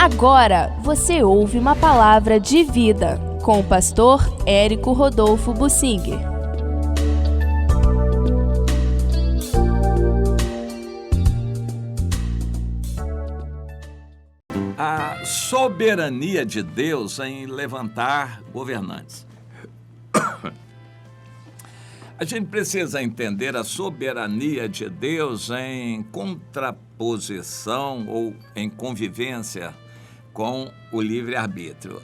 Agora você ouve uma palavra de vida com o pastor Érico Rodolfo Bussinger. A soberania de Deus em levantar governantes. A gente precisa entender a soberania de Deus em contraposição ou em convivência com o livre-arbítrio.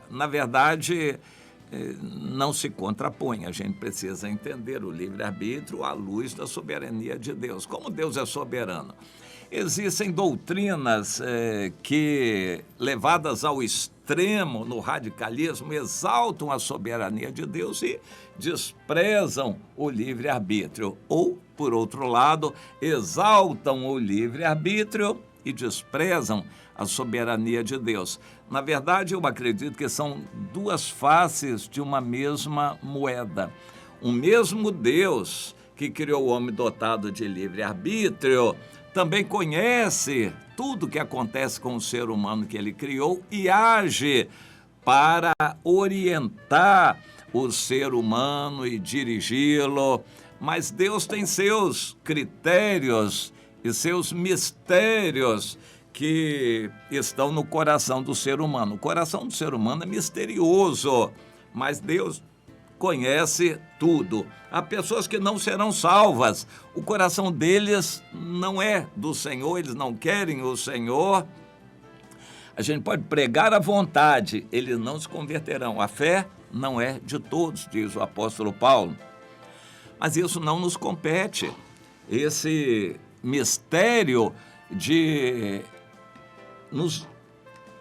Na verdade, não se contrapõe. A gente precisa entender o livre-arbítrio à luz da soberania de Deus. Como Deus é soberano? Existem doutrinas que, levadas ao extremo no radicalismo, exaltam a soberania de Deus e desprezam o livre-arbítrio. Ou, por outro lado, exaltam o livre-arbítrio e desprezam a soberania de Deus. Na verdade, eu acredito que são duas faces de uma mesma moeda. O mesmo Deus que criou o homem dotado de livre-arbítrio também conhece tudo o que acontece com o ser humano que ele criou e age para orientar o ser humano e dirigi-lo. Mas Deus tem seus critérios e seus mistérios que estão no coração do ser humano. O coração do ser humano é misterioso, mas Deus conhece tudo. Há pessoas que não serão salvas. O coração deles não é do Senhor, eles não querem o Senhor. A gente pode pregar à vontade, eles não se converterão. A fé não é de todos, diz o apóstolo Paulo. Mas isso não nos compete. Esse mistério de nos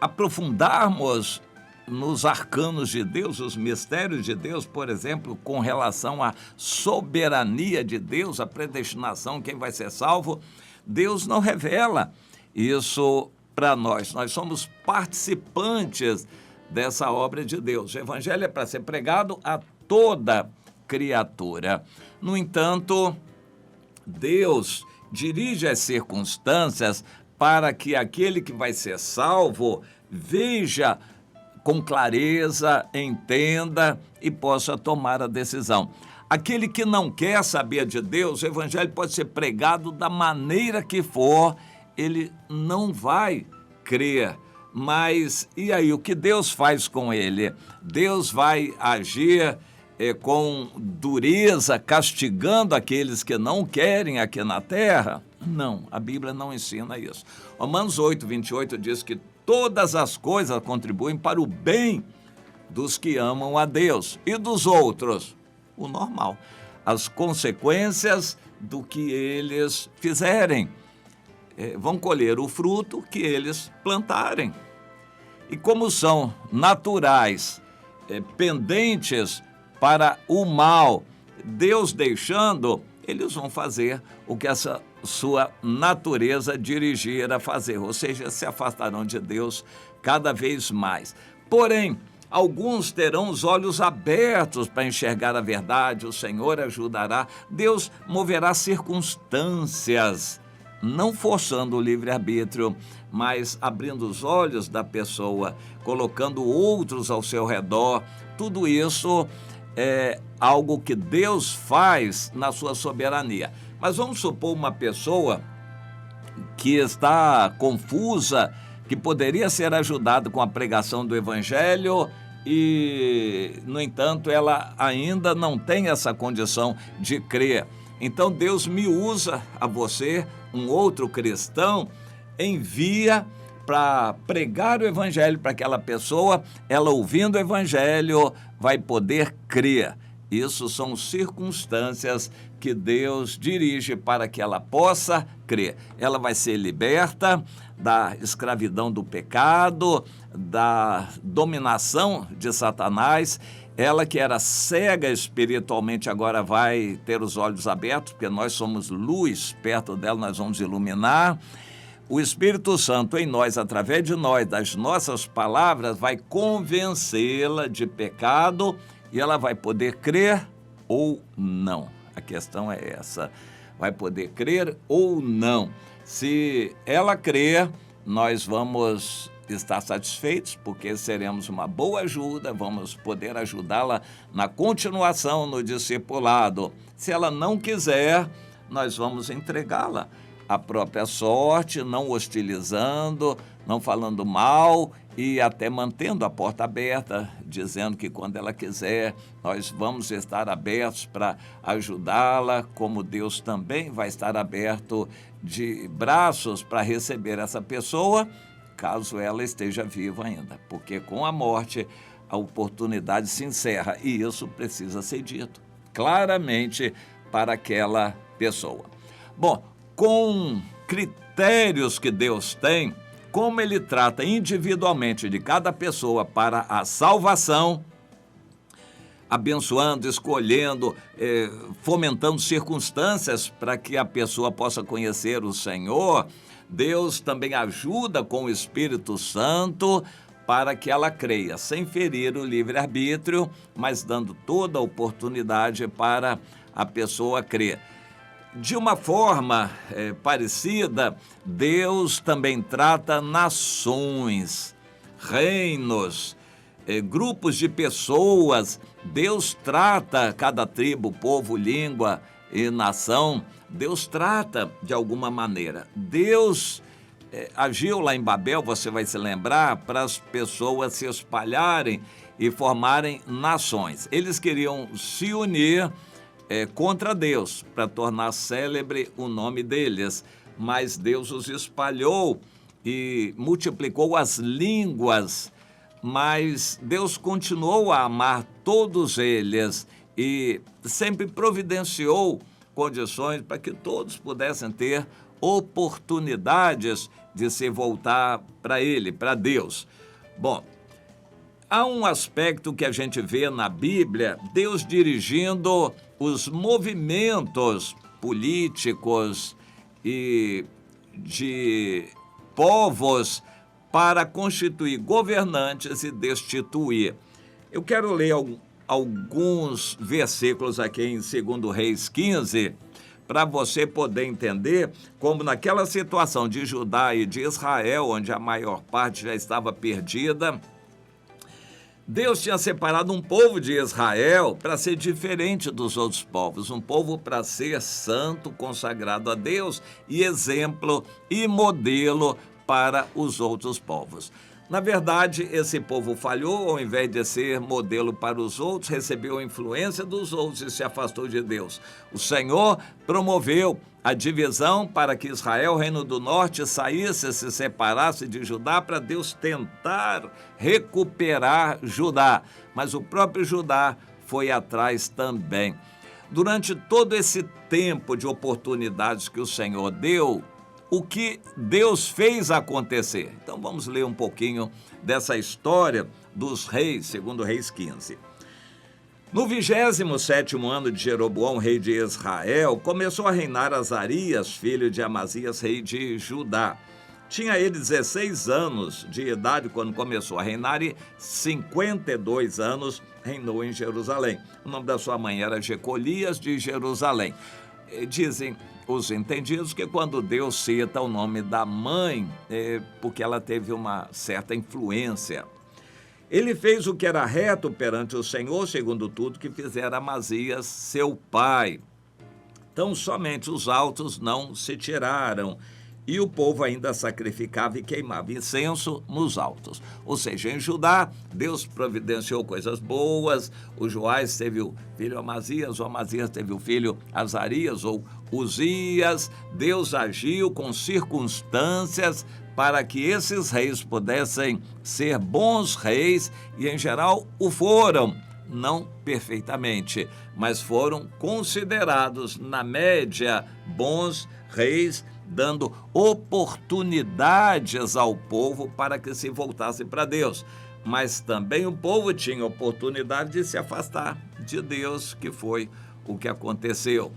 aprofundarmos nos arcanos de Deus, os mistérios de Deus, por exemplo, com relação à soberania de Deus, a predestinação, quem vai ser salvo, Deus não revela isso para nós. Nós somos participantes dessa obra de Deus. O evangelho é para ser pregado a toda criatura. No entanto, Deus dirige as circunstâncias para que aquele que vai ser salvo veja com clareza, entenda e possa tomar a decisão. Aquele que não quer saber de Deus, o evangelho pode ser pregado da maneira que for, ele não vai crer. Mas e aí, o que Deus faz com ele? Deus vai agir com dureza, castigando aqueles que não querem aqui na terra? Não, a Bíblia não ensina isso. Romanos 8, 28 diz que todas as coisas contribuem para o bem dos que amam a Deus e dos outros. O normal. As consequências do que eles fizerem. Vão colher o fruto que eles plantarem. E como são naturais, pendentes para o mal, Deus deixando, eles vão fazer o que essa sua natureza dirigir a fazer, ou seja, se afastarão de Deus cada vez mais. Porém, alguns terão os olhos abertos para enxergar a verdade, o Senhor ajudará, Deus moverá circunstâncias, não forçando o livre-arbítrio, mas abrindo os olhos da pessoa, colocando outros ao seu redor. Tudo isso é algo que Deus faz na sua soberania. Mas vamos supor uma pessoa que está confusa, que poderia ser ajudada com a pregação do Evangelho e, no entanto, ela ainda não tem essa condição de crer. Então Deus me usa a você, um outro cristão, envia para pregar o Evangelho para aquela pessoa, ela ouvindo o Evangelho vai poder crer. Isso são circunstâncias que Deus dirige para que ela possa crer. Ela vai ser liberta da escravidão do pecado, da dominação de Satanás. Ela que era cega espiritualmente agora vai ter os olhos abertos, porque nós somos luz, perto dela nós vamos iluminar. O Espírito Santo em nós, através de nós, das nossas palavras, vai convencê-la de pecado e ela vai poder crer ou não. A questão é essa, vai poder crer ou não. Se ela crer, nós vamos estar satisfeitos, porque seremos uma boa ajuda, vamos poder ajudá-la na continuação no discipulado. Se ela não quiser, nós vamos entregá-la à própria sorte, não hostilizando, não falando mal e até mantendo a porta aberta, dizendo que quando ela quiser, nós vamos estar abertos para ajudá-la, como Deus também vai estar aberto de braços para receber essa pessoa, caso ela esteja viva ainda, porque com a morte a oportunidade se encerra e isso precisa ser dito claramente para aquela pessoa. Bom, com critérios que Deus tem, como Ele trata individualmente de cada pessoa para a salvação, abençoando, escolhendo, fomentando circunstâncias para que a pessoa possa conhecer o Senhor, Deus também ajuda com o Espírito Santo para que ela creia, sem ferir o livre-arbítrio, mas dando toda a oportunidade para a pessoa crer. De uma forma parecida, Deus também trata nações, reinos, grupos de pessoas. Deus trata cada tribo, povo, língua e nação. Deus trata de alguma maneira. Deus agiu lá em Babel, você vai se lembrar, para as pessoas se espalharem e formarem nações. Eles queriam se unir contra Deus, para tornar célebre o nome deles, mas Deus os espalhou e multiplicou as línguas, mas Deus continuou a amar todos eles e sempre providenciou condições para que todos pudessem ter oportunidades de se voltar para Ele, para Deus. Bom, há um aspecto que a gente vê na Bíblia, Deus dirigindo os movimentos políticos e de povos para constituir governantes e destituir. Eu quero ler alguns versículos aqui em 2 Reis 15, para você poder entender como naquela situação de Judá e de Israel, onde a maior parte já estava perdida, Deus tinha separado um povo de Israel para ser diferente dos outros povos, um povo para ser santo, consagrado a Deus e exemplo e modelo para os outros povos. Na verdade, esse povo falhou, ao invés de ser modelo para os outros, recebeu a influência dos outros e se afastou de Deus. O Senhor promoveu a divisão para que Israel, reino do norte, saísse, se separasse de Judá, para Deus tentar recuperar Judá. Mas o próprio Judá foi atrás também. Durante todo esse tempo de oportunidades que o Senhor deu, o que Deus fez acontecer? Então vamos ler um pouquinho dessa história dos reis, segundo Reis 15. No 27º ano de Jeroboão, rei de Israel, começou a reinar Azarias, filho de Amazias, rei de Judá. Tinha ele 16 anos de idade quando começou a reinar e 52 anos reinou em Jerusalém. O nome da sua mãe era Jecolias de Jerusalém. Dizem os entendidos que quando Deus cita o nome da mãe, porque ela teve uma certa influência. Ele fez o que era reto perante o Senhor, segundo tudo que fizera Amazias, seu pai. Então, somente os altos não se tiraram, e o povo ainda sacrificava e queimava incenso nos altos. Ou seja, em Judá, Deus providenciou coisas boas, o Joás teve o filho Amazias, o Amazias teve o filho Azarias ou Uzias. Deus agiu com circunstâncias para que esses reis pudessem ser bons reis e, em geral, o foram. Não perfeitamente, mas foram considerados, na média, bons reis, dando oportunidades ao povo para que se voltasse para Deus. Mas também o povo tinha oportunidade de se afastar de Deus, que foi o que aconteceu.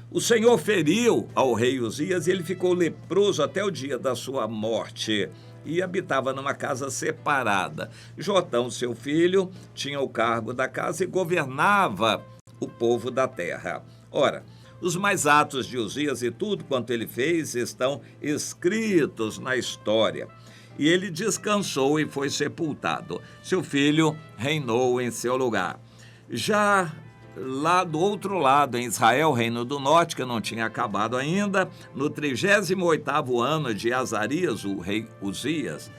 O Senhor feriu ao rei Uzias e ele ficou leproso até o dia da sua morte e habitava numa casa separada. Jotão, seu filho, tinha o cargo da casa e governava o povo da terra. Ora, Os mais atos de Uzias e tudo quanto ele fez estão escritos na história. E ele descansou e foi sepultado. Seu filho reinou em seu lugar. Já lá do outro lado, em Israel, reino do norte, que não tinha acabado ainda, no 38º ano de Azarias, o rei Uzias,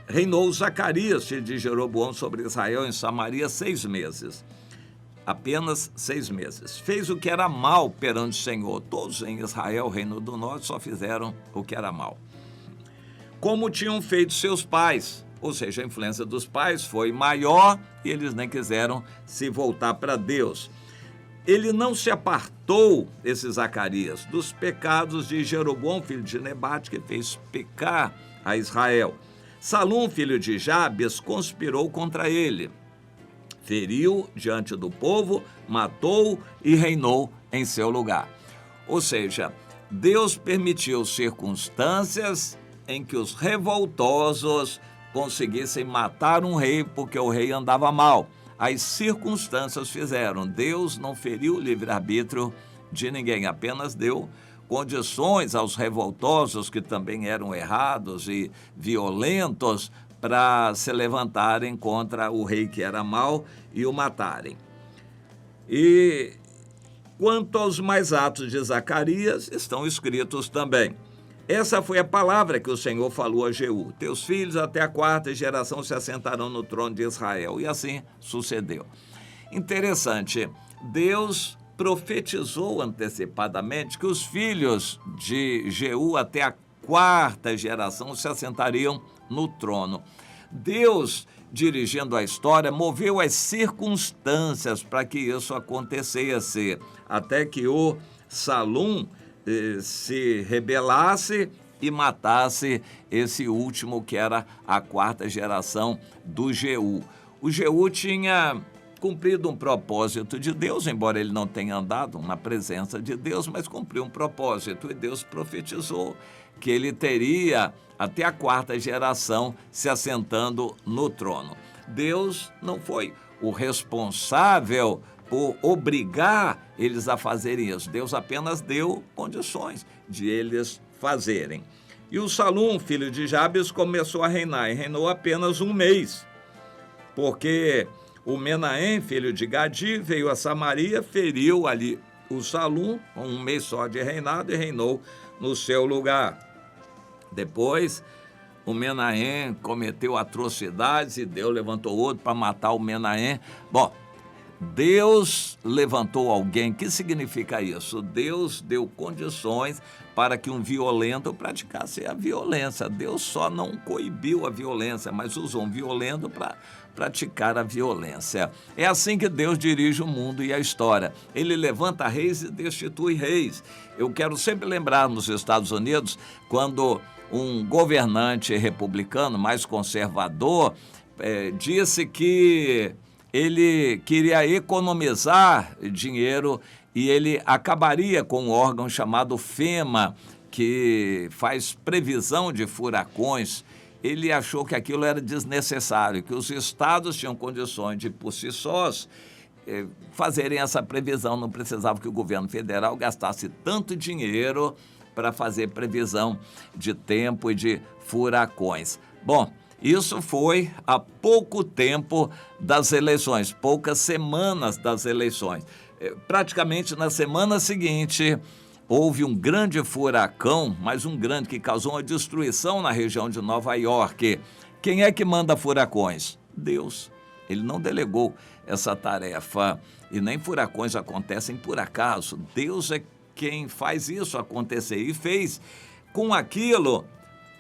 reinou Zacarias, filho de Jeroboão, sobre Israel em Samaria 6 meses. Apenas 6 meses. Fez o que era mal perante o Senhor. Todos em Israel, reino do norte, só fizeram o que era mal. Como tinham feito seus pais, ou seja, a influência dos pais foi maior e eles nem quiseram se voltar para Deus. Ele não se apartou, esse Zacarias, dos pecados de Jeroboão, filho de Nebate, que fez pecar a Israel. Salum, filho de Jabes, conspirou contra ele. Feriu diante do povo, matou e reinou em seu lugar. Ou seja, Deus permitiu circunstâncias em que os revoltosos conseguissem matar um rei porque o rei andava mal. As circunstâncias fizeram. Deus não feriu o livre-arbítrio de ninguém, apenas deu condições aos revoltosos, que também eram errados e violentos, para se levantarem contra o rei que era mau e o matarem. E quanto aos mais atos de Zacarias, estão escritos também. Essa foi a palavra que o Senhor falou a Jeú: teus filhos até a 4ª geração se assentarão no trono de Israel. E assim sucedeu. Interessante, Deus profetizou antecipadamente que os filhos de Jeú até a 4ª geração se assentariam no trono. Deus, dirigindo a história, moveu as circunstâncias para que isso acontecesse, até que o Salum se rebelasse e matasse esse último, que era a 4ª geração do Jeú. O Jeú tinha cumprido um propósito de Deus, embora ele não tenha andado na presença de Deus, mas cumpriu um propósito, e Deus profetizou que ele teria até a 4ª geração se assentando no trono. Deus não foi o responsável por obrigar eles a fazerem isso. Deus apenas deu condições de eles fazerem. E o Salum, filho de Jabes, começou a reinar, e reinou apenas 1 mês, porque o Menahem, filho de Gadi, veio a Samaria, feriu ali o Salum, com 1 mês só de reinado, e reinou no seu lugar. Depois, o Menahem cometeu atrocidades e Deus levantou outro para matar o Menahem. Bom, Deus levantou alguém. O que significa isso? Deus deu condições para que um violento praticasse a violência. Deus só não coibiu a violência, mas usou um violento para praticar a violência. É assim que Deus dirige o mundo e a história. Ele levanta reis e destitui reis. Eu quero sempre lembrar, nos Estados Unidos, quando um governante republicano mais conservador disse que ele queria economizar dinheiro e ele acabaria com um órgão chamado FEMA, que faz previsão de furacões. Ele achou que aquilo era desnecessário, que os estados tinham condições de, por si sós, fazerem essa previsão. Não precisava que o governo federal gastasse tanto dinheiro para fazer previsão de tempo e de furacões. Bom, isso foi há pouco tempo das eleições, poucas semanas das eleições. Praticamente na semana seguinte, houve um grande furacão, mas um grande, que causou uma destruição na região de Nova York. Quem é que manda furacões? Deus. Ele não delegou essa tarefa, e nem furacões acontecem por acaso. Deus é quem faz isso acontecer, e fez. Com aquilo,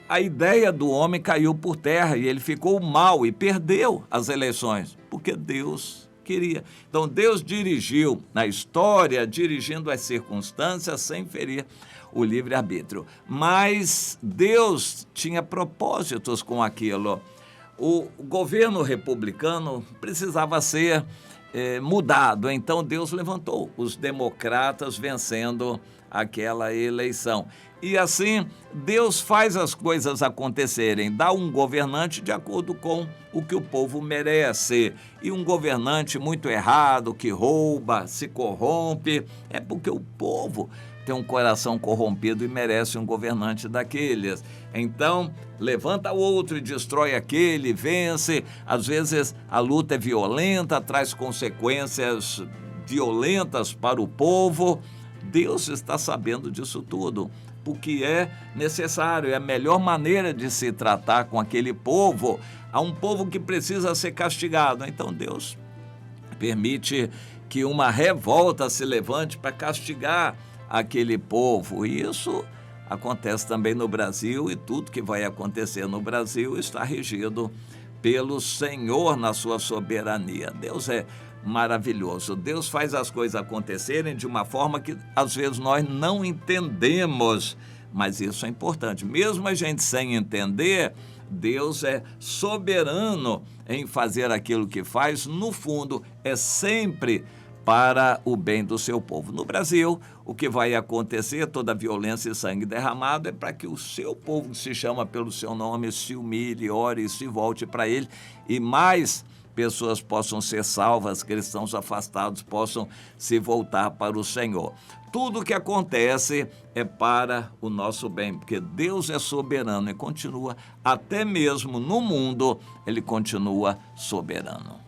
a ideia do homem caiu por terra e ele ficou mal e perdeu as eleições, porque Deus queria. Então, Deus dirigiu na história, dirigindo as circunstâncias sem ferir o livre-arbítrio. Mas Deus tinha propósitos com aquilo. O governo republicano precisava ser mudado, então Deus levantou os democratas, vencendo aquela eleição. E assim, Deus faz as coisas acontecerem, dá um governante de acordo com o que o povo merece. E um governante muito errado, que rouba, se corrompe, é porque o povo tem um coração corrompido e merece um governante daqueles. Então, levanta outro e destrói aquele, vence. Às vezes a luta é violenta, traz consequências violentas para o povo. Deus está sabendo disso tudo, porque é necessário, é a melhor maneira de se tratar com aquele povo. Há um povo que precisa ser castigado, então Deus permite que uma revolta se levante para castigar aquele povo. E isso acontece também no Brasil, e tudo que vai acontecer no Brasil está regido pelo Senhor na sua soberania. Deus é maravilhoso. Deus faz as coisas acontecerem de uma forma que às vezes nós não entendemos, mas isso é importante. Mesmo a gente sem entender, Deus é soberano em fazer aquilo que faz. No fundo, é sempre para o bem do seu povo. No Brasil, o que vai acontecer, toda violência e sangue derramado, é para que o seu povo, que se chama pelo seu nome, se humilhe, ore e se volte para ele, e mais pessoas possam ser salvas, cristãos afastados possam se voltar para o Senhor. Tudo o que acontece é para o nosso bem, porque Deus é soberano e continua, até mesmo no mundo, Ele continua soberano.